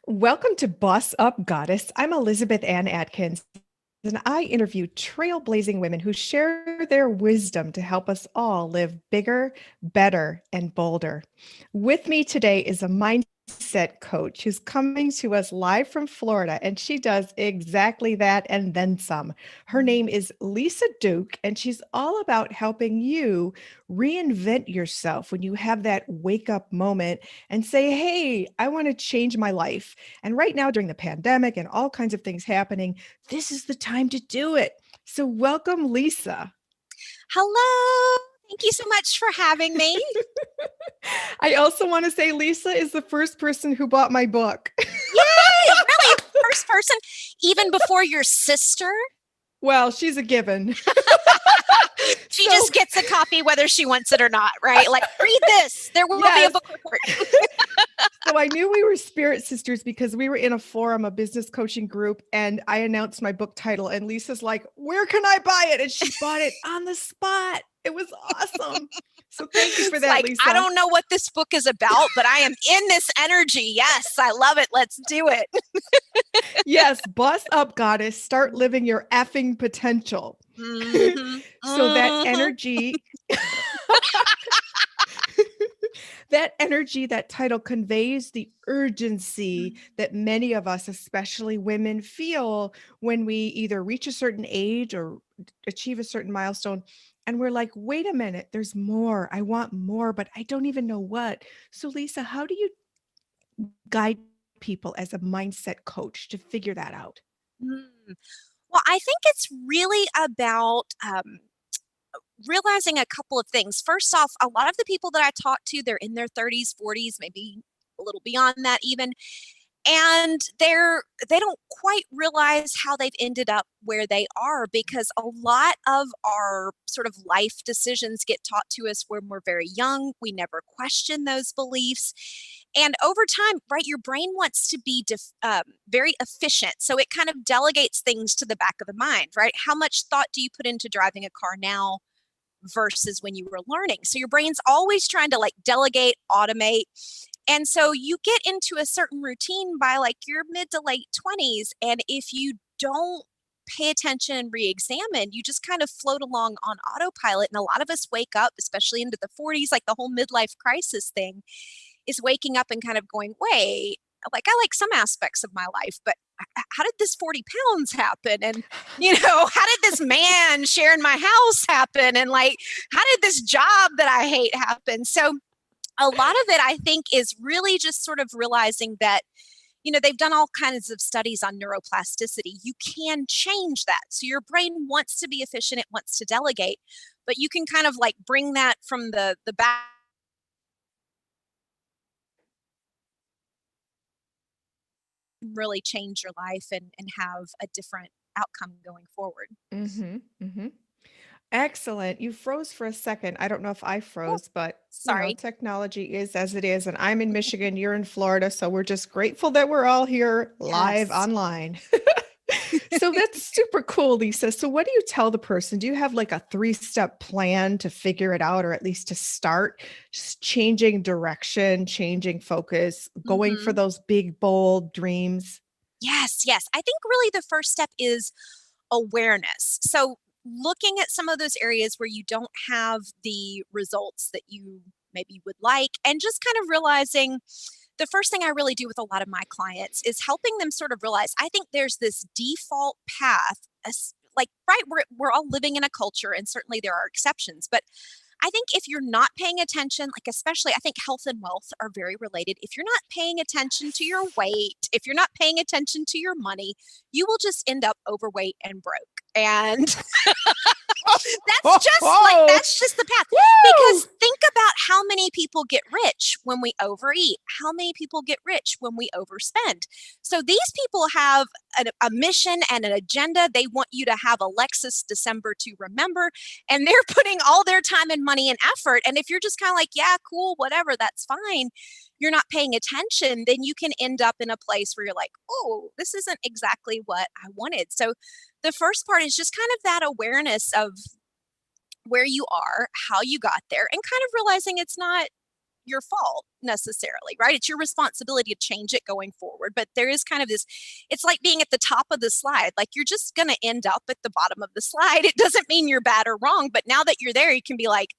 Welcome to Boss Up Goddess. I'm Elizabeth Ann Atkins, and I interview trailblazing women who share their wisdom to help us all live bigger, better, and bolder. With me today is a mindset coach who's coming to us live from Florida, and she does exactly that and then some. Her name is Lisa Duke, and she's all about helping you reinvent yourself when you have that wake up moment and say, hey, I want to change my life. And right now, during the pandemic and all kinds of things happening, this is the time to do it. So, welcome, Lisa. Hello. Thank you so much for having me. I also want to say Lisa is the first person who bought my book. Yay! Really? First person? Even before your sister? Well, she's a given. She just gets a copy whether she wants it or not, right? Like, read this. There will be a book report. So I knew we were spirit sisters because we were in a forum, a business coaching group, and I announced my book title. And Lisa's like, where can I buy it? And she bought it on the spot. It was awesome. So thank you for that, Lisa. I don't know what this book is about, but I am in this energy. Yes, I love it. Let's do it. Yes, boss up, goddess. Start living your effing potential. Mm-hmm. So that energy, that title conveys the urgency that many of us, especially women, feel when we either reach a certain age or achieve a certain milestone. And we're like, wait a minute, there's more. I want more, but I don't even know what. So, Lisa, how do you guide people as a mindset coach to figure that out? Well, I think it's really about realizing a couple of things. First off, a lot of the people that I talk to, they're in their 30s, 40s, maybe a little beyond that even, and they don't quite realize how they've ended up where they are because a lot of our sort of life decisions get taught to us when we're very young. We never question those beliefs. And over time, right, your brain wants to be very efficient. So it kind of delegates things to the back of the mind, right? How much thought do you put into driving a car now versus when you were learning? So your brain's always trying to like delegate, automate. And so you get into a certain routine by like your mid to late 20s. And if you don't pay attention and re-examine, you just kind of float along on autopilot. And a lot of us wake up, especially into the 40s, like the whole midlife crisis thing is waking up and kind of going, wait, like I like some aspects of my life, but how did this 40 pounds happen? And, how did this man sharing my house happen? And like, how did this job that I hate happen? So a lot of it, I think, is really just sort of realizing that, they've done all kinds of studies on neuroplasticity. You can change that. So your brain wants to be efficient. It wants to delegate, but you can kind of like bring that from the back, really change your life and have a different outcome going forward. Mm-hmm, mm-hmm. Excellent. You froze for a second. I don't know if I Oh, froze, but sorry. technology is as it is. And I'm in Michigan, you're in Florida. So we're just grateful that we're all here live Yes. online. So that's super cool, Lisa. So what do you tell the person? Do you have like a 3-step plan to figure it out, or at least to start just changing direction, changing focus, going for Hmm. those big, bold dreams? Yes, yes. I think really the first step is awareness. So, looking at some of those areas where you don't have the results that you maybe would like, and just kind of realizing the first thing I really do with a lot of my clients is helping them sort of realize I think there's this default path. Like, right, we're all living in a culture, and certainly there are exceptions, but I think if you're not paying attention, like especially I think health and wealth are very related. If you're not paying attention to your weight, if you're not paying attention to your money, you will just end up overweight and broke. And Oh, that's just the path. woo! Because think about how many people get rich when we overeat, how many people get rich when we overspend. So these people have a mission and an agenda. They want you to have a Lexus December to remember, and they're putting all their time and money and effort. And if you're just kind of like, yeah, cool, whatever, that's fine, you're not paying attention, then you can end up in a place where you're like, oh, this isn't exactly what I wanted. So the first part is just kind of that awareness of where you are, how you got there, and kind of realizing it's not your fault necessarily, right? It's your responsibility to change it going forward. But there is kind of this, it's like being at the top of the slide. Like you're just going to end up at the bottom of the slide. It doesn't mean you're bad or wrong, but now that you're there, you can be like,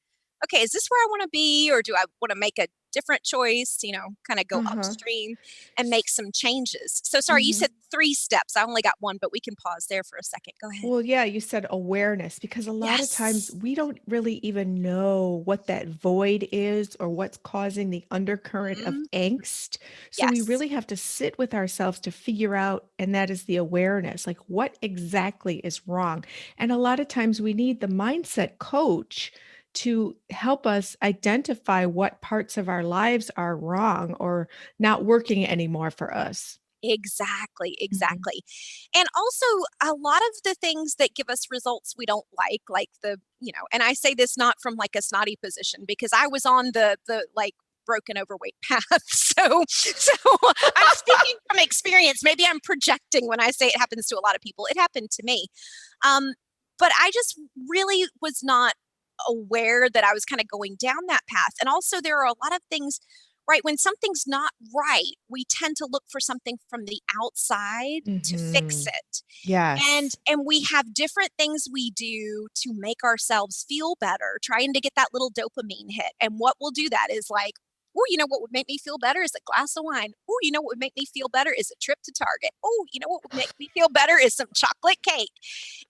okay, is this where I want to be? Or do I want to make a different choice, kind of go Uh-huh. upstream and make some changes? So sorry, you Mhm. said 3 steps. I only got one, but we can pause there for a second. Go ahead. Well, yeah, you said awareness because a lot of times Yes. we don't really even know what that void is or what's causing the undercurrent of Mhm. angst. So we Yes, really have to sit with ourselves to figure out, and that is the awareness, like what exactly is wrong. And a lot of times we need the mindset coach to help us identify what parts of our lives are wrong or not working anymore for us. exactly, Mhm. exactly. And also a lot of the things that give us results we don't like and I say this not from like a snotty position because I was on the like broken overweight path. So I'm speaking from experience. Maybe I'm projecting when I say it happens to a lot of people. It happened to me. Um, but I just really was not aware that I was kind of going down that path. And also there are a lot of things, right? When something's not right, we tend to look for something from the outside to fix Mhm. it. And Yes. and we have different things we do to make ourselves feel better, trying to get that little dopamine hit. And what will do that is like, oh, what would make me feel better is a glass of wine. Oh, what would make me feel better is a trip to Target. Oh, what would make me feel better is some chocolate cake.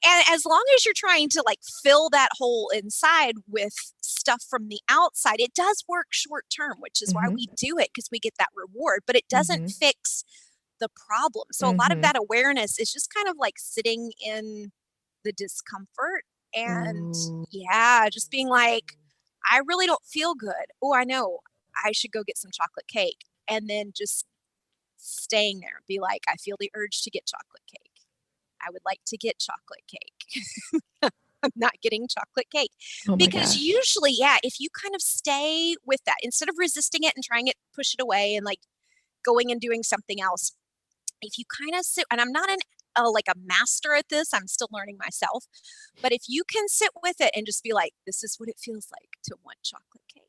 And as long as you're trying to like fill that hole inside with stuff from the outside, it does work short term, which is why Mhm. we do it because we get that reward, but it doesn't Mhm. fix the problem. So a lot of Mhm. that awareness is just kind of like sitting in the discomfort and Ooh. yeah, just being like, I really don't feel good. Oh, I know I should go get some chocolate cake. And then just staying there, be like, I feel the urge to get chocolate cake. I would like to get chocolate cake. I'm not getting chocolate cake. Oh my Because gosh. usually, yeah, if you kind of stay with that, instead of resisting it and trying it, push it away and like going and doing something else, if you kind of sit, and I'm not like a master at this, I'm still learning myself, but if you can sit with it and just be like, this is what it feels like to want chocolate cake.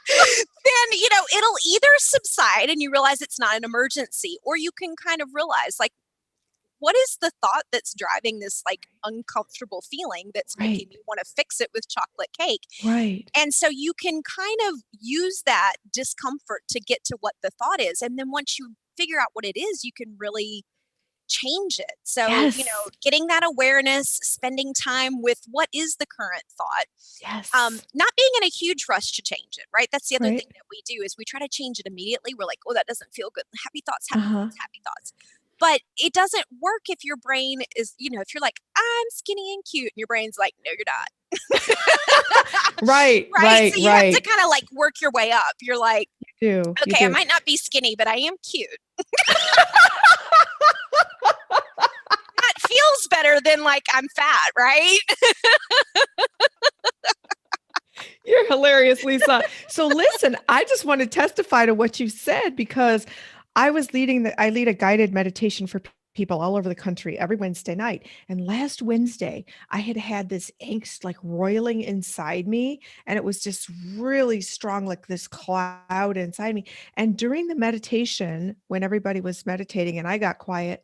Then, it'll either subside and you realize it's not an emergency, or you can kind of realize like, what is the thought that's driving this like uncomfortable feeling that's making Right. me want to fix it with chocolate cake? Right. And so you can kind of use that discomfort to get to what the thought is. And then once you figure out what it is, you can really change it. So, Yes. getting that awareness, spending time with what is the current thought, Yes. not being in a huge rush to change it, right? That's the other thing Right. that we do is we try to change it immediately. We're like, oh, that doesn't feel good. Happy thoughts, happy Uh-huh. thoughts, happy thoughts. But it doesn't work if your brain is, if you're like, I'm skinny and cute, and your brain's like, no, you're not. Right. Right? Right. So you have to Right. kind of like work your way up. You're like, You do. You okay, I do. might not be skinny, but I am cute. That feels better than like I'm fat, right? You're hilarious, Lisa. So listen, I just want to testify to what you said because I lead a guided meditation for people all over the country every Wednesday night. And last Wednesday, I had had this angst like roiling inside me and it was just really strong like this cloud inside me. And during the meditation, when everybody was meditating and I got quiet,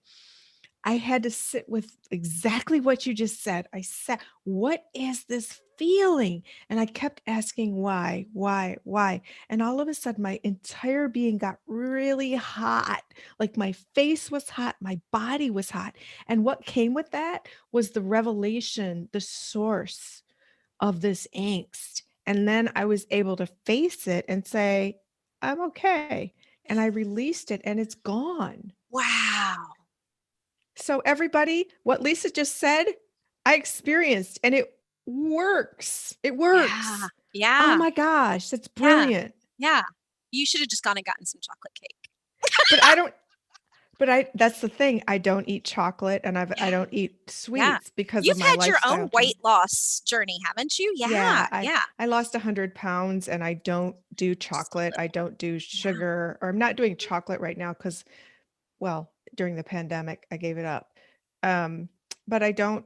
I had to sit with exactly what you just said. I said, "What is this feeling?" And I kept asking, "Why? Why? Why?" And all of a sudden, my entire being got really hot. Like my face was hot, my body was hot. And what came with that was the revelation, the source of this angst. And then I was able to face it and say, "I'm okay." And I released it and it's gone. Wow. So everybody, what Lisa just said, I experienced and it works. It Yeah. works. Oh Yeah. my gosh, that's Yeah. brilliant. Yeah. You should have just gone and gotten some chocolate cake. But I don't but I that's the thing. I don't eat chocolate and I Yeah. don't eat Yeah. sweets because of You've my had your own lifestyle weight change. loss journey, haven't you? Yeah, Yeah. Yeah. I lost 100 pounds and I don't do Just a chocolate. I little. don't do Yeah. sugar or I'm not doing chocolate right now because well, during the pandemic, I gave it up. Um, but I don't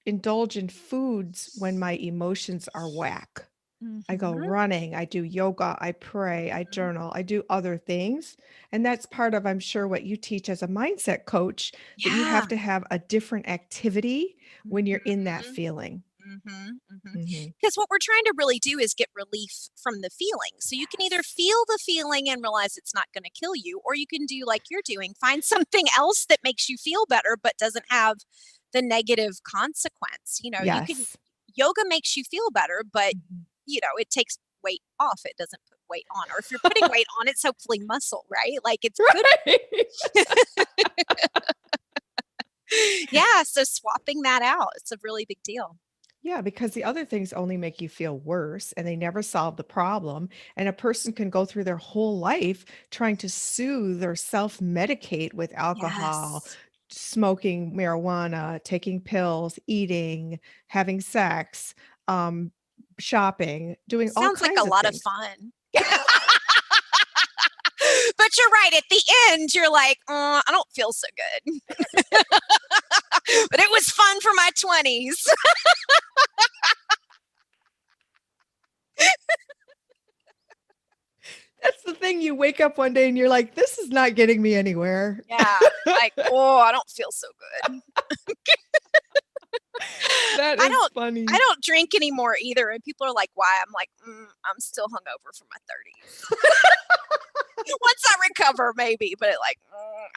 indulge in foods when my emotions are whack. I go Mhm. running, I do yoga, I pray, I Mhm. journal, I do other things. And that's part of, I'm sure, what you teach as a mindset coach, that you have Yeah. to have a different activity when you're in that Mhm. feeling. Mhm. Mhm. Mhm. Because what we're trying to really do is get relief from the feeling. So you can either Yes. feel the feeling and realize it's not going to kill you, or you can do like you're doing, find something else that makes you feel better but doesn't have the negative consequence. You can Yes. yoga makes you feel better, but Mhm. it takes weight off. It doesn't put weight on. Or if you're putting weight on, it's hopefully muscle, right? Like it's good. Right. Yeah, so swapping that out, it's a really big deal. Yeah, because the other things only make you feel worse and they never solve the problem. And a person can go through their whole life trying to soothe or self medicate with alcohol, Yes. smoking marijuana, taking pills, eating, having sex, um, shopping, doing all Sounds like a kinds of lot of things. fun. But you're right, at the end, you're like, I don't feel so good." But it was fun for my 20s. That's the thing. You wake up one day and you're like, this is not getting me anywhere. Yeah, like, I don't feel so good." That I is don't I funny. don't drink anymore either, and people are like, "Why?" I'm like, I'm still hungover from my 30s." Once I recover, maybe, but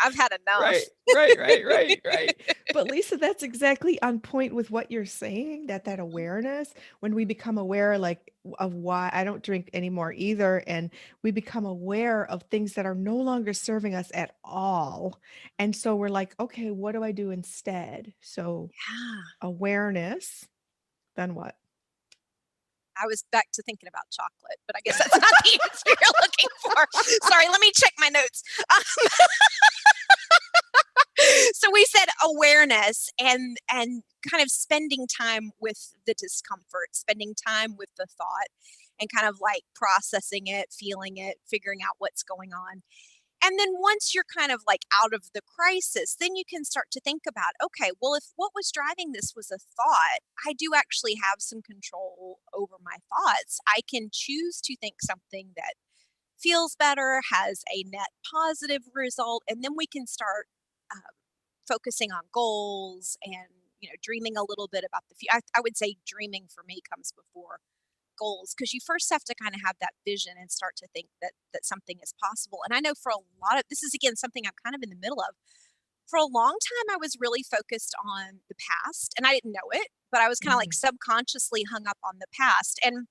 I've had Right, enough. right, right, right, right. But Lisa, that's exactly on point with what you're saying, that Mhm, awareness, when we mhm. become aware like of why I don't drink anymore either, and we become aware of things that are no longer serving us at all. And so we're like, okay, what do I do instead? So Yeah. awareness, then what? I was back to thinking about chocolate, but I guess that's not the answer you're looking for. Sorry, let me check my notes. So we said awareness and kind of spending time with the discomfort, spending time with the thought and kind of like processing it, feeling it, figuring out what's going on. And then once you're kind of like out of the crisis, then you can start to think about, okay, well, if what was driving this was a thought, I do actually have some control over my thoughts. I can choose to think something that feels better, has a net positive result, and then we can start um, focusing on goals and dreaming a little bit about the future. I would say dreaming for me comes before goals because you first have to kind of have that vision and start to think that something is possible. And I know for a lot of this is again something I'm kind of in the middle of. For a long time, I was really focused on the past, and I didn't know it, but I was kind of like Mhm. subconsciously hung up on the past. And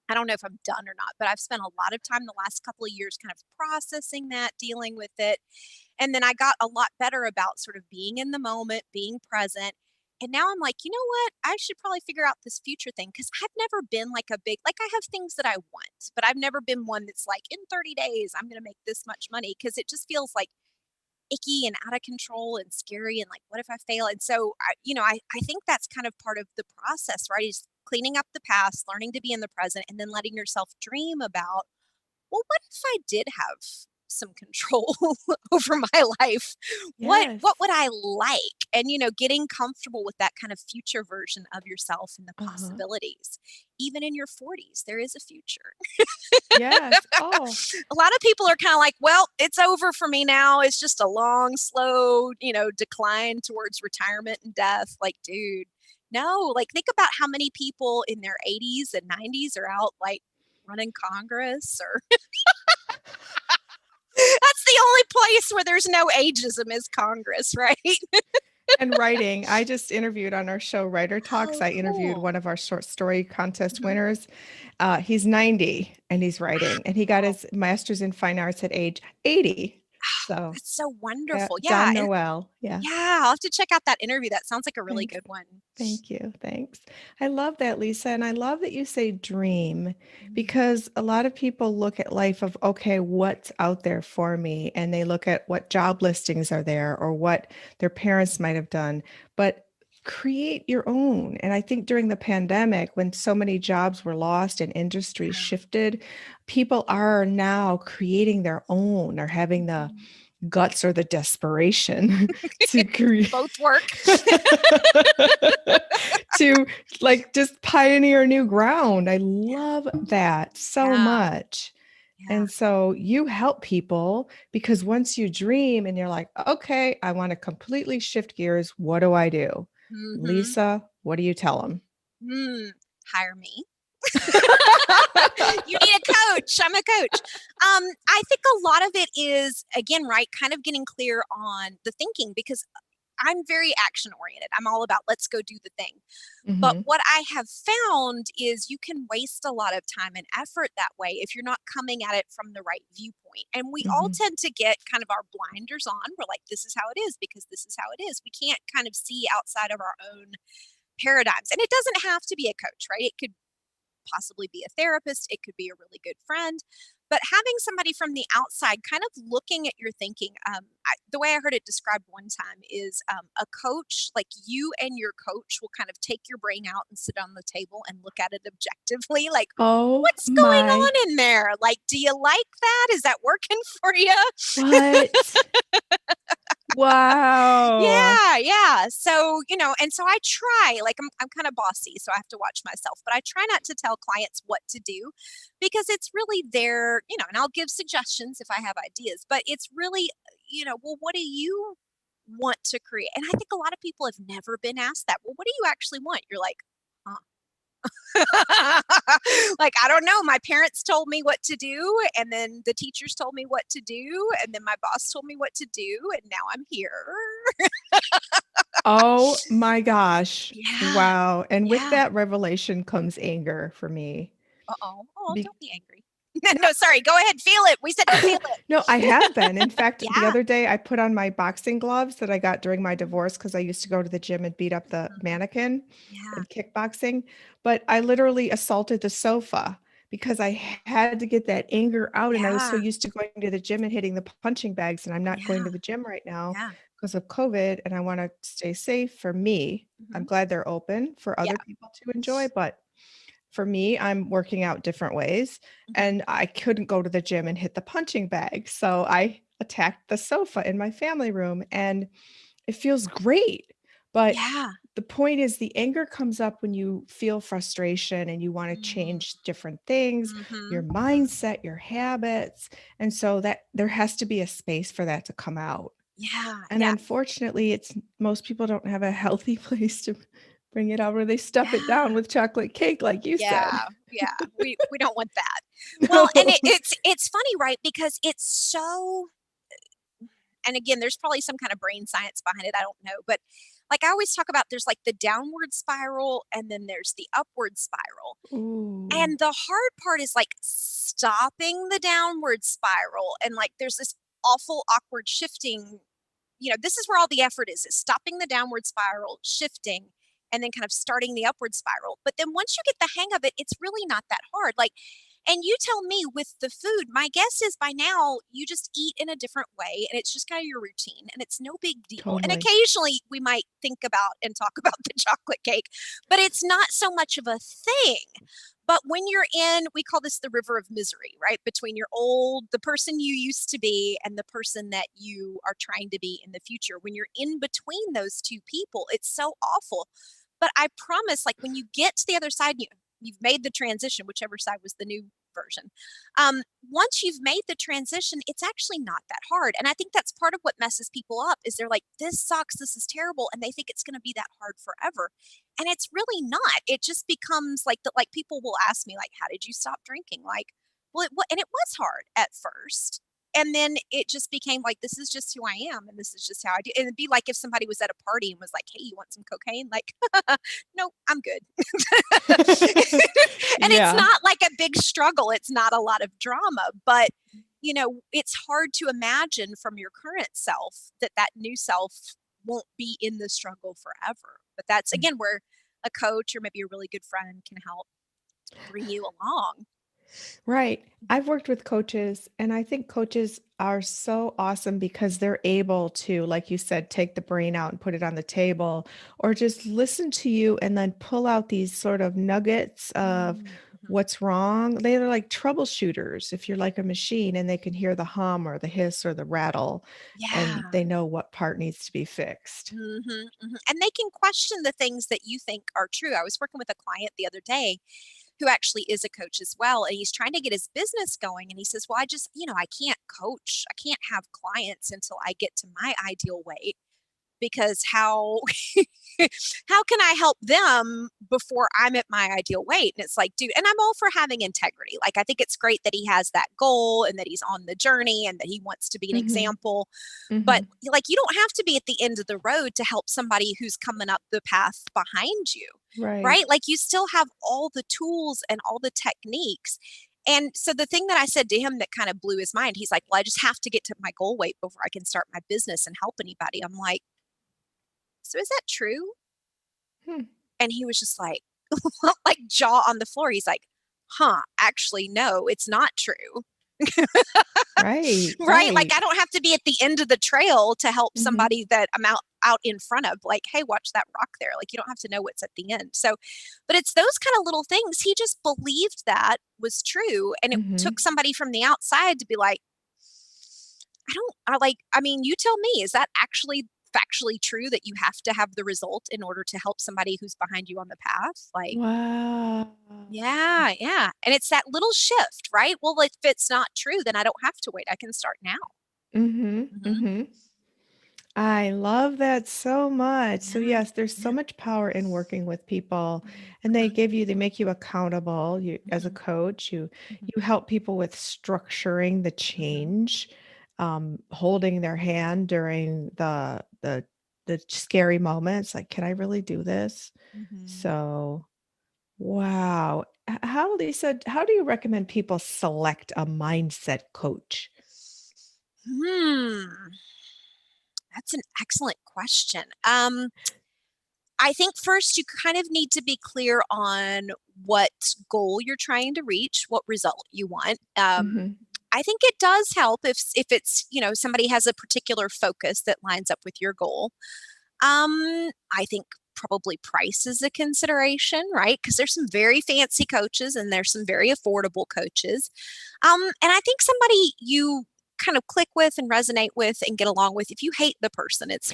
I don't know if I'm done or not, but I've spent a lot of time the last couple of years kind of processing that, dealing with it. And then I got a lot better about sort of being in the moment, being present. And now I'm like, you know what? I should probably figure out this future thing because I've never been like a big, like I have things that I want, but I've never been one that's like, in 30 days, I'm going to make this much money because it just feels like icky and out of control and scary and like what if I fail? And so I think that's kind of part of the process, right? Is cleaning up the past, learning to be in the present, and then letting yourself dream about, well, what if I did have some control over my life? What Yes. would I like? And getting comfortable with that kind of future version of yourself and the Uh-huh. possibilities. Even in your 40s, there is a future. Yes. Oh, A lot of people are kind of like, well, it's over for me now. It's just a long, slow, decline towards retirement and death. Like, dude, no, like think about how many people in their 80s and 90s are out like running Congress or that's the only place where there's no ageism is Congress, right? and writing. I just interviewed on our show, Writer Talks. Oh, I interviewed cool. one of our short story contest Mhm. winners. He's 90 and he's writing, and he got Wow. his master's in fine arts at age 80. So, That's so yeah, wonderful. Yeah. Don And Noel. Yeah. yeah, I'll have to check out that interview. That sounds like a really Thanks. good one. Thank you. Thanks. I love that, Lisa. And I love that you say dream, Mm. because a lot of people look at life of, okay, what's out there for me? And they look at what job listings are there or what their parents might have done, but create your own. And I think during the pandemic, when so many jobs were lost and industries Yeah. shifted, people are now creating their own or having the Mhm. guts or the desperation to create Both work. to like just pioneer new ground. I Yeah. love that so Yeah. much. Yeah. And so you help people because once you dream and you're like, okay, I want to completely shift gears, what do I do? Mm-hmm. Lisa, what do you tell them? Hire me. You need a coach. I'm a coach. I think a lot of it is, again, right, kind of getting clear on the thinking because I'm very action oriented. I'm all about let's go do the thing. But Hmm. what I have found is you can waste a lot of time and effort that way if you're not coming at it from the right viewpoint. And we all Hmm. tend to get kind of our blinders on. We're like, this is how it is because this is how it is. We can't kind of see outside of our own paradigms. And it doesn't have to be a coach, right? It could possibly be a therapist, it could be a really good friend. But having somebody from the outside kind of looking at your thinking, the way I heard it described one time is a coach, like you and your coach will kind of take your brain out and sit on the table and look at it objectively, like, Oh what's going my, on in there? Like, do you like that? Is that working for you? what? Wow. Yeah, yeah. So, and so I try, like I'm kind of bossy, so I have to watch myself, but I try not to tell clients what to do because it's really their, and I'll give suggestions if I have ideas, but it's really, well, what do you want to create? And I think a lot of people have never been asked that. Well, what do you actually want? You're like, huh. Like, I don't know. My parents told me what to do, and then the teachers told me what to do, and then my boss told me what to do, and now I'm here. Oh my gosh. Yeah. Wow. And with Yeah. that revelation comes anger for me. Uh-oh. Oh, Be- don't be angry. No, sorry. Go ahead. Feel it. We said feel No, I it. have been. In fact, the Yeah. other day I put on my boxing gloves that I got during my Mhm. divorce because I used to go to the gym and beat up the Mhm. mannequin Yeah. in kickboxing. But I literally assaulted the sofa because I had to get that anger out. And I was so Yeah. used to going to the gym and hitting the punching bags. And I'm not going Yeah. to the gym right now Yeah. because of COVID. And I want to stay safe for me. I'm Mhm. glad they're open for Yeah. other people to enjoy, but for me, I'm working out different ways Mhm. and I couldn't go to the gym and hit the punching bag. So I attacked the sofa in my family room and it feels great. But Yeah. the point is, the anger comes up when you feel frustration and you want to Mm. change different things, your Mhm. mindset, your habits. And so that there has to be a space for that to come out. Yeah. And Yeah. unfortunately, it's most people don't have a healthy place to bring it out or they stuff it down Yeah. with chocolate cake, like you said. Yeah. Yeah. We don't want that. Well, and No. it's funny, right? Because it's so, and again, there's probably some kind of brain science behind it. I don't know. But like I always talk about, there's like the downward spiral and then there's the upward spiral. Ooh, And the hard part is like stopping the downward spiral. And like there's this awful, awkward shifting. This is where all the effort is stopping the downward spiral, shifting, and then kind of starting the upward spiral. But then once you get the hang of it, it's really not that hard. Like, and you tell me with the food, my guess is by now you just eat in a different way and it's just kind of your routine and it's no big deal. And totally. occasionally we might think about and talk about the chocolate cake, but it's not so much of a thing. But when you're in, we call this the river of misery, right? Between the person you used to be and the person that you are trying to be in the future. When you're in between those two people, it's so awful. But I promise, like when you get to the other side, you've made the transition, whichever side was the new version. Once you've made the transition, it's actually not that hard. And I think that's part of what messes people up is they're like, this sucks, this is terrible, and they think it's going to be that hard forever. And it's really not. It just becomes like like people will ask me, like, how did you stop drinking? Like, well, and it was hard at first. And then it just became like, this is just who I am, and this is just how I do. And it'd be like if somebody was at a party and was like, hey, you want some cocaine? Like, no, I'm good. And it's Yeah. not like a big struggle. It's not a lot of drama, but it's hard to imagine from your current self that that new self won't be in the struggle forever. But that's Mm. again where a coach or maybe a really good friend can help bring you along. Right. I've worked with coaches, and I think coaches are so awesome because they're able to, like you said, take the brain out and put it on the table, or just listen to you and then pull out these sort of nuggets of Mhm. what's wrong. They're like troubleshooters. If you're like a machine and they can hear the hum or the hiss or the rattle, Yeah. and they know what part needs to be fixed. And they can question the things that you think are true. I was working with a client the other day who actually is a coach as well, and he's trying to get his business going. And he says, well, I just, I can't coach. I can't have clients until I get to my ideal weight, because how how can I help them before I'm at my ideal weight? And it's like, dude, and I'm all for having integrity. Like, I think it's great that he has that goal and that he's on the journey and that he wants to be an example. But like, you don't have to be at the end of the road to help somebody who's coming up the path behind you. Right? Like, you still have all the tools and all the techniques. And so the thing that I said to him that kind of blew his mind, he's like, well, I just have to get to my goal weight before I can start my business and help anybody. I'm like, so is that true? And he was just like, like jaw on the floor. He's like, actually, no, it's not true. Right. Like, I don't have to be at the end of the trail to help somebody that I'm out in front of. Like, hey, watch that rock there. Like, you don't have to know what's at the end. So, but it's those kind of little things. He just believed that was true. And it took somebody from the outside to be like, I mean, you tell me, is that actually factually true that you have to have the result in order to help somebody who's behind you on the path? Like, wow. Yeah. And it's that little shift, right? Well, if it's not true, then I don't have to wait. I can start now. I love that so much. So yes, there's so much power in working with people, and they make you accountable. You, as a coach, you help people with structuring the change, holding their hand during the scary moments. Like, can I really do this? So, wow. Lisa, how do you recommend people select a mindset coach? That's an excellent question. I think first you kind of need to be clear on what goal you're trying to reach, what result you want. I think it does help if it's, somebody has a particular focus that lines up with your goal. I think probably price is a consideration, right? Because there's some very fancy coaches and there's some very affordable coaches. And I think somebody you kind of click with and resonate with and get along with, if you hate the person, it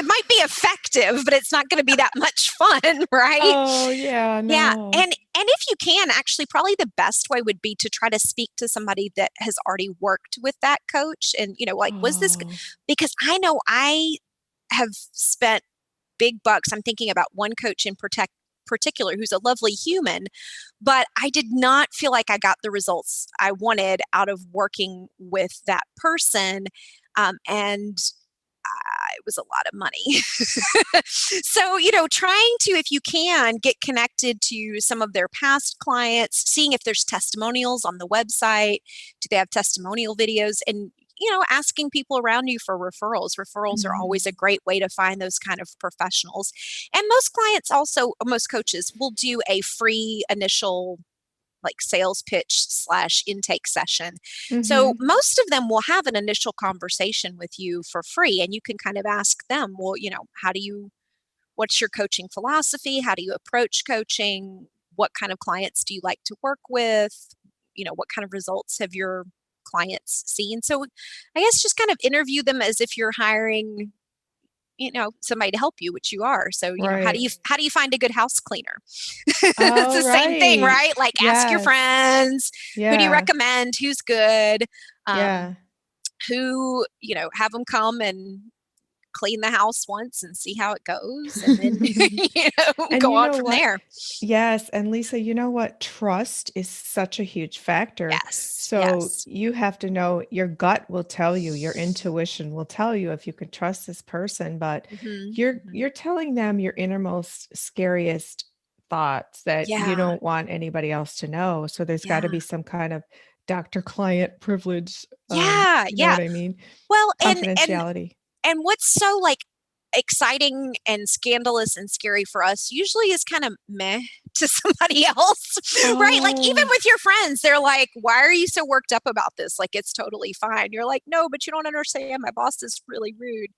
might be effective, but it's not going to be that much fun, right? Oh, yeah, Yeah. no. And if you can, actually, probably the best way would be to try to speak to somebody that has already worked with that coach. And, like, was this, because I know I have spent big bucks. I'm thinking about one coach in particular who's a lovely human, but I did not feel like I got the results I wanted out of working with that person. And it was a lot of money. So, trying to, if you can, get connected to some of their past clients, seeing if there's testimonials on the website. Do they have testimonial videos? And, asking people around you for referrals. Referrals are always a great way to find those kind of professionals. And most coaches will do a free initial like sales pitch / intake session. So most of them will have an initial conversation with you for free, and you can kind of ask them, well, what's your coaching philosophy? How do you approach coaching? What kind of clients do you like to work with? What kind of results have your clients seen? So I guess just kind of interview them as if you're hiring somebody to help you, which you are. So, how do you find a good house cleaner? It's the same thing, right? Like, ask your friends, who do you recommend? Who's good? Who, have them come and clean the house once and see how it goes, and then go on from there. Yes. And Lisa, you know what? Trust is such a huge factor. So you have to know, your gut will tell you, your intuition will tell you if you can trust this person, but you're telling them your innermost, scariest thoughts that you don't want anybody else to know. So there's got to be some kind of doctor-client privilege. You know what I mean? Well, confidentiality. And what's so exciting and scandalous and scary for us usually is kind of meh to somebody else, right? Like even Oh, with your friends, they're like, why are you so worked up about this? Like it's totally fine. You're like, no, but you don't understand. My boss is really rude.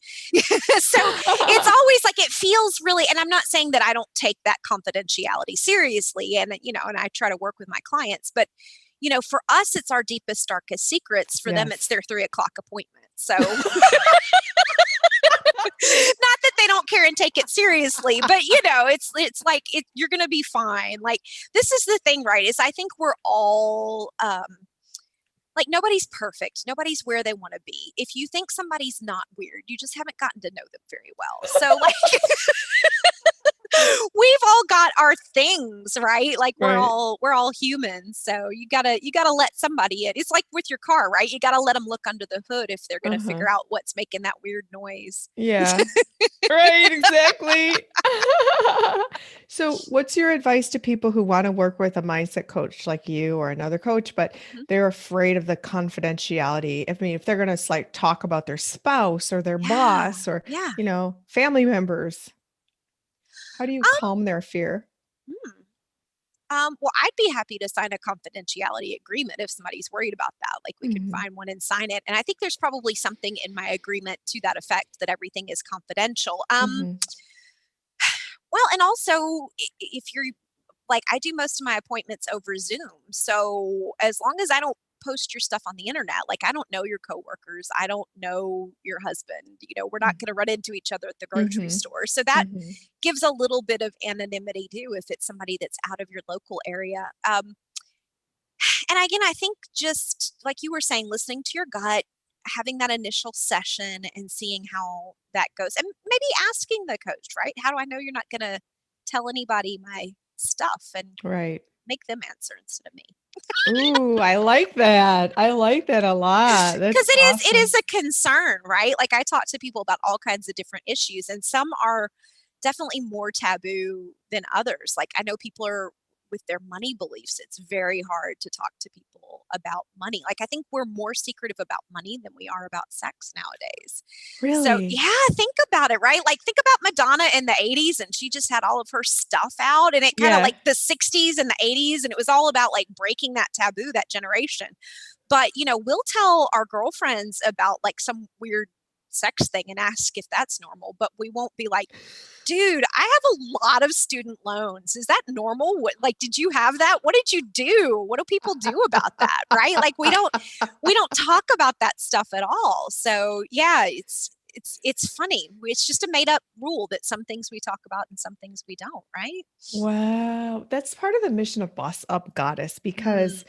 So it's always like, it feels really, and I'm not saying that I don't take that confidentiality seriously. And, and I try to work with my clients, but for us, it's our deepest, darkest secrets. For them, it's yes. their 3 o'clock appointment. So not that they don't care and take it seriously, but it's like you're going to be fine. Like this is the thing, right? Is I think we're all like nobody's perfect. Nobody's where they want to be. If you think somebody's not weird, you just haven't gotten to know them very well. So like we've all got our things, right? Like we're Right. all humans. So you gotta let somebody in. It's like with your car, right? You gotta let them look under the hood if they're gonna Uh-huh. figure out what's making that weird noise. Yeah. Right, exactly. So, what's your advice to people who want to work with a mindset coach like you or another coach, but Mhm. they're afraid of the confidentiality? I mean, if they're going to like talk about their spouse or their Yeah. boss or, Yeah. family members, how do you Um, calm their fear? hmm. Well, I'd be happy to sign a confidentiality agreement if somebody's worried about that. Like we could Hmm. find one and sign it. And I think there's probably something in my agreement to that effect that everything is confidential. Hmm. Well, and also if you're like, I do most of my appointments over Zoom. So as long as I don't post your stuff on the internet, like I don't know your coworkers, I don't know your husband, we're not going to run into each other at the grocery Hmm. store. So that Hmm. gives a little bit of anonymity too if it's somebody that's out of your local area. And again, I think just like you were saying, listening to your gut, having that initial session and seeing how that goes, and maybe asking the coach, right? How do I know you're not going to tell anybody my stuff, and Right. make them answer instead of me? Ooh, I like that. I like that a lot. That's Because it is awesome. a concern, right? Like I talk to people about all kinds of different issues, and some are definitely more taboo than others. Like I know people are with their money beliefs. It's very hard to talk to people about money. Like I think we're more secretive about money than we are about sex nowadays. So Really? yeah, think about it, right? Like think about Madonna in the 80s, and she just had all of her stuff out, and it kind of Yeah. like the 60s and the 80s, and it was all about like breaking that taboo, that generation. But, we'll tell our girlfriends about like some weird sex thing and ask if that's normal, but we won't be like, dude, I have a lot of student loans. Is that normal? What, like, did you have that? What did you do? What do people do about that? Right? Like we don't talk about that stuff at all. So yeah, it's funny. It's just a made up rule that some things we talk about and some things we don't, right? Wow, that's part of the mission of Boss Up Goddess Mm, because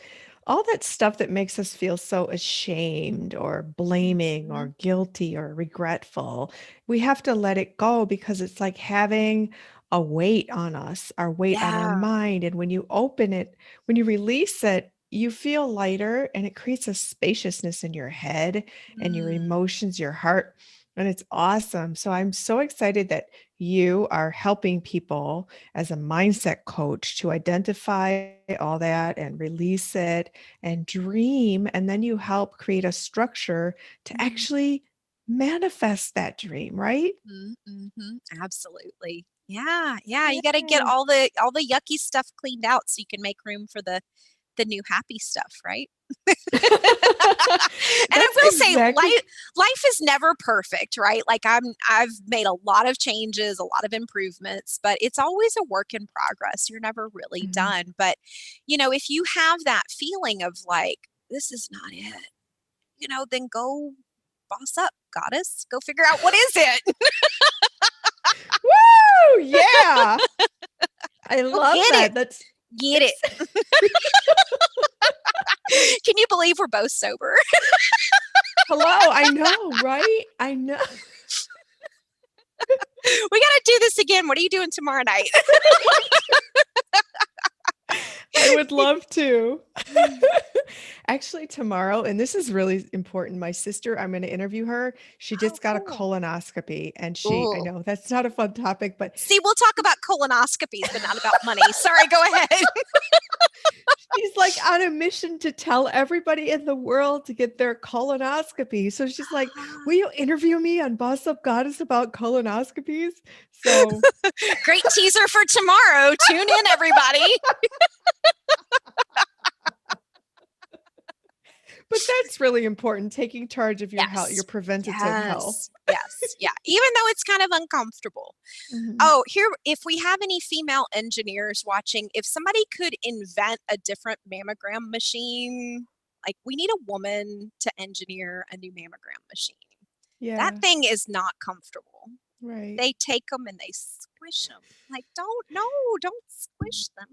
all that stuff that makes us feel so ashamed or blaming or mhm. guilty or regretful, we have to let it go because it's like having a weight on us, our weight on our Yeah. mind. And when you open it, when you release it, you feel lighter and it creates a spaciousness in your head and your Mm, emotions, your heart. And it's awesome. So I'm so excited that you are helping people as a mindset coach to identify all that and release it and dream. And then you help create a structure to mhm. actually manifest that dream, right? Mhm. Absolutely. Yeah, yeah, you gotta get Yeah. all the yucky stuff cleaned out so you can make room for the new happy stuff, right? And I That's will say exactly life is never perfect, right? Like I've made a lot of changes, a lot of improvements, but it's always a work in progress. You're never really Mhm. done. But if you have that feeling of like this is not it, then go boss up, goddess. Go figure out what is it. Woo! Yeah. I Go love get it. that. That's Get it. ex- Can you believe we're both sober? Hello, I know, right? I know. We got to do this again. What are you doing tomorrow night? I would love to. Actually, tomorrow, and this is really important, my sister, I'm going to interview her. She Oh, just got a cool. colonoscopy, and I Ooh. know that's not a fun topic, but See, we'll talk about colonoscopies, but not about money. Sorry, go ahead. She's like on a mission to tell everybody in the world to get their colonoscopy. So she's like, will you interview me on Boss Up Goddess about colonoscopies? So Great teaser for tomorrow. Tune in, everybody. but that's really important, taking charge of your health, Yes. your preventative health. Yes. Yeah. Even though it's kind of uncomfortable. Mhm. Oh, here, if we have any female engineers watching, if somebody could invent a different mammogram machine, like we need a woman to engineer a new mammogram machine. That Yeah, thing is not comfortable. right. They take them and they squish them. Like, don't squish them.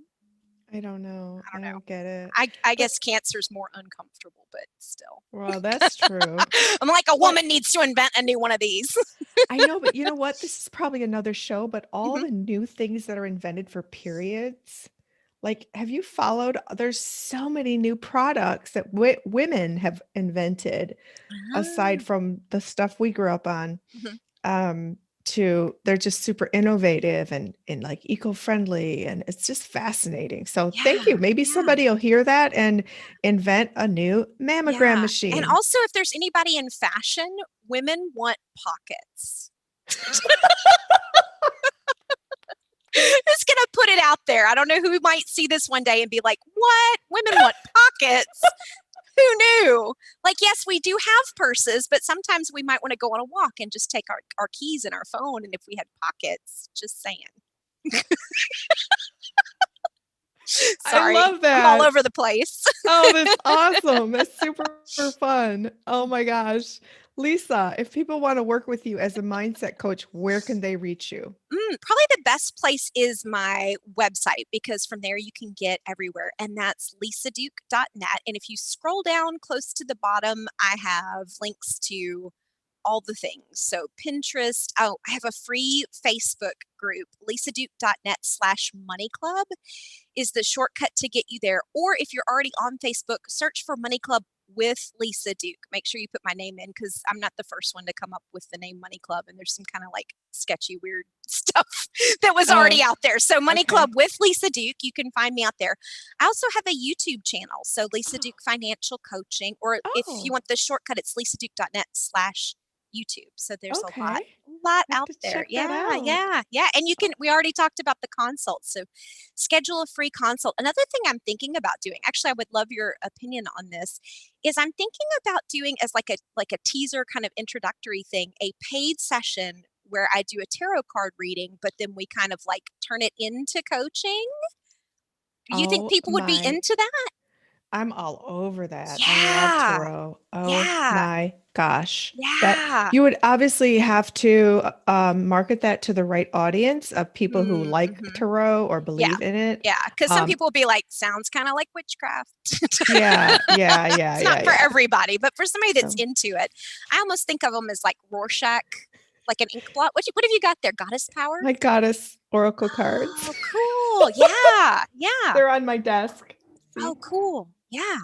I don't know. I I don't know. don't get it. I But guess cancer's more uncomfortable, but still. well, that's true. I'm like, a But woman needs to invent a new one of these. I know, but you know what? This is probably another show, but all Mhm. the new things that are invented for periods, like, have you followed? There's so many new products that women have invented aside Ah, from the stuff we grew up on. mhm. To they're just super innovative and like eco-friendly, and it's just fascinating. So thank Yeah, you. Maybe yeah, somebody will hear that and invent a new mammogram yeah. And machine. also, if there's anybody in fashion, women want pockets. Just gonna put it out there. I don't know who might see this one day and be like, what? Women want pockets? Who knew? Like, yes, we do have purses, but sometimes we might want to go on a walk and just take our keys and our phone. And if we had pockets, just saying. I Sorry, love I'm all that. over the place. Oh, that's awesome. That's super fun. Oh my gosh. Lisa, if people want to work with you as a mindset coach, where can they reach you? Probably the best place is my website, because from there you can get everywhere, and that's lisaduke.net. And if you scroll down close to the bottom, I have links to all the things. So Pinterest. Oh, I have a free Facebook group. lisaduke.net/money club is the shortcut to get you there. Or if you're already on Facebook, search for Money Club with Lisa Duke. Make sure you put my name in, because I'm not the first one to come up with the name Money Club, and there's some kind of like sketchy, weird stuff that was already Oh, out there. So Money okay. Club with Lisa Duke, you can find me out there. I also have a YouTube channel, so Lisa Duke Financial Coaching, or if you Oh, want the shortcut, it's lisaduke.net/YouTube. So there's a lot okay. I have out to there. check that Yeah, out. yeah, yeah. And you can, Oh, we already talked about the consult. So schedule a free consult. Another thing I'm thinking about doing, actually, I would love your opinion on this, is I'm thinking about doing as like a teaser kind of introductory thing, a paid session where I do a tarot card reading, but then we kind of like turn it into coaching. Do you think oh people would be my. into that? I'm all over that. I love Yeah. tarot. Oh Yeah. my gosh. That Yeah. you would obviously have to market that to the right audience of people who like Mm-hmm. tarot or Yeah. believe in it. Yeah. Because some Um, people will be like, sounds kind of like witchcraft. yeah, yeah, yeah, It's not yeah, for yeah. everybody, but for somebody that's So into it, I almost think of them as like Rorschach, like an ink blot. What have you got there? Goddess power? my goddess oracle cards. Oh, cool. Yeah. Yeah. They're on my desk. Oh, See? cool. Yeah.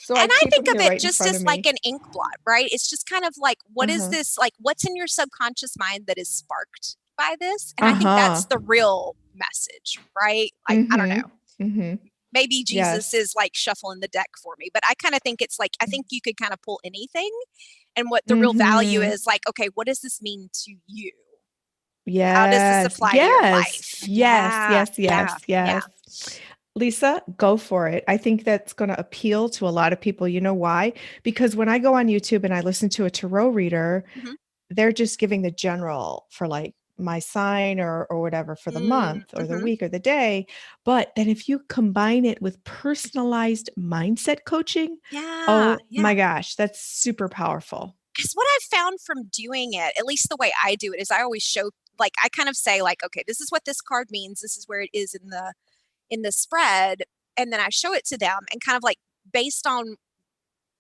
So I And I keep think them of here it right in just front as of like me. an ink blot, right? It's just kind of like, what is Uh-huh. this? Like, what's in your subconscious mind that is sparked by this? And I think Uh-huh. that's the real message, right? Like, I don't Mm-hmm. know. Mm-hmm. Maybe Jesus Yes. is like shuffling the deck for me, but I kind of think it's like, I think you could kind of pull anything. And what the real value Mm-hmm. is, like, okay, what does this mean to you? How does this Yes. apply to your Yes. life? Yes. Yeah, Yes. yeah, Yes. yeah. Yes. Lisa, go for it. I think that's going to appeal to a lot of people. You know why? Because when I go on YouTube and I listen to a tarot reader, Mhm. they're just giving the general for like my sign or whatever for the month or the Mhm. week or the day. But then if you combine it with personalized mindset coaching, Yeah, oh yeah. my gosh, that's super powerful. Because what I've found from doing it, at least the way I do it, is I always show, like, I kind of say, like, okay, this is what this card means. This is where it is in the spread, and then I show it to them, and kind of like based on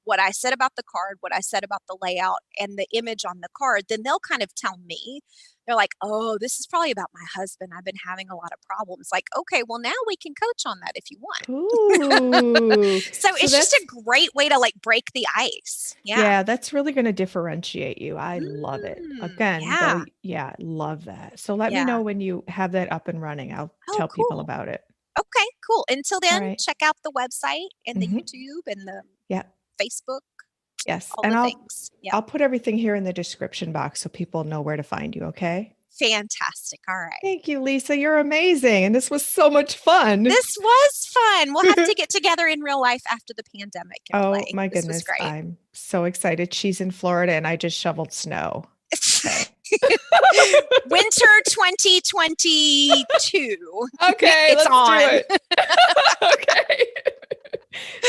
what I said about the card, what I said about the layout and the image on the card, then they'll kind of tell me, they're like, oh, this is probably about my husband. I've been having a lot of problems. Like, okay, well, now we can coach on that if you want. Ooh. So So it's just a that's great way to like break the ice. Yeah. yeah, that's really going to differentiate you. I love it. Again, though, Yeah. yeah, love that. So let me Yeah. know when you have that up and running. I'll Oh, tell people cool. about it. Okay. Okay, cool. Until All then, right. check out the website and the Hmm. YouTube and the Yeah. Facebook, Yes. all And the I'll things. Yeah. I'll put everything here in the description box so people know where to find you. Okay. Fantastic. All right. Thank you, Lisa. You're amazing. And this was so much fun. This was fun. We'll have to get together in real life after the pandemic and Oh play. my This was goodness. great. I'm so excited. She's in Florida and I just shoveled snow. Okay. Winter 2022. Okay, It's let's do on. it. Okay.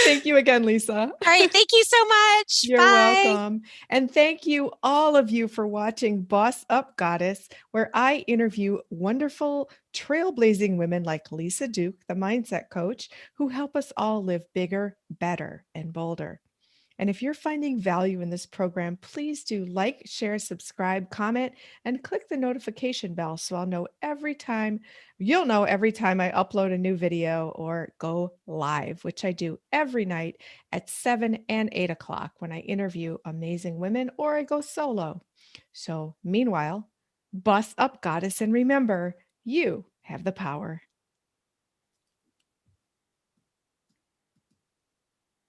Thank you again, Lisa. All right. Thank you so much. You're Bye. welcome. And thank you, all of you, for watching Boss Up Goddess, where I interview wonderful trailblazing women like Lisa Duke, the mindset coach, who help us all live bigger, better, and bolder. And if you're finding value in this program, please do like, share, subscribe, comment, and click the notification bell so you'll know every time I upload a new video or go live, which I do every night at 7 and 8 o'clock when I interview amazing women or I go solo. So meanwhile, bust up, goddess, and remember, you have the power.